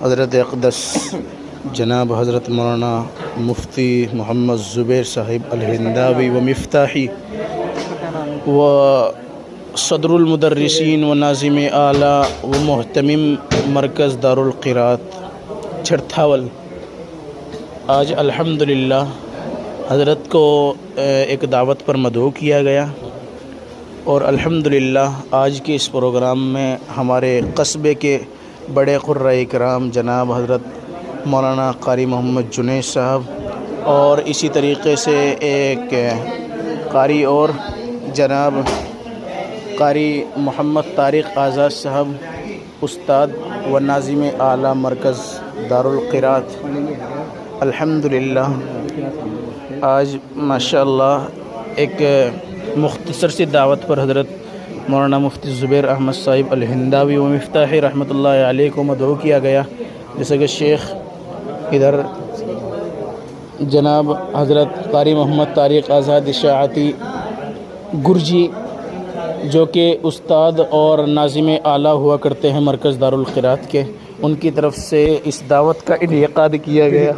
حضرت اقدس جناب حضرت مولانا مفتی محمد زبیر صاحب الہنداوی و مفتاحی و صدر المدرسین و ناظم اعلیٰ و محتمم مرکز دارالقرات چھڑتھاول، آج الحمدللہ حضرت کو ایک دعوت پر مدعو کیا گیا اور الحمدللہ آج کے اس پروگرام میں ہمارے قصبے کے بڑے قرۂ کرام جناب حضرت مولانا قاری محمد جنید صاحب اور اسی طریقے سے ایک قاری اور جناب قاری محمد طارق آزاد صاحب استاد و ناظم اعلیٰ مرکز دارالقرات، الحمدللہ آج ماشاءاللہ ایک مختصر سی دعوت پر حضرت مولانا مفتی زبیر احمد صاحب الہنداوی و مفتاحی رحمۃ اللہ علیہ کو مدعو کیا گیا، جیسے کہ شیخ ادھر جناب حضرت قاری محمد طارق آزاد اشاعتی گرجی جو کہ استاد اور ناظم اعلیٰ ہوا کرتے ہیں مرکز دارالقرات کے، ان کی طرف سے اس دعوت کا انعقاد کیا گیا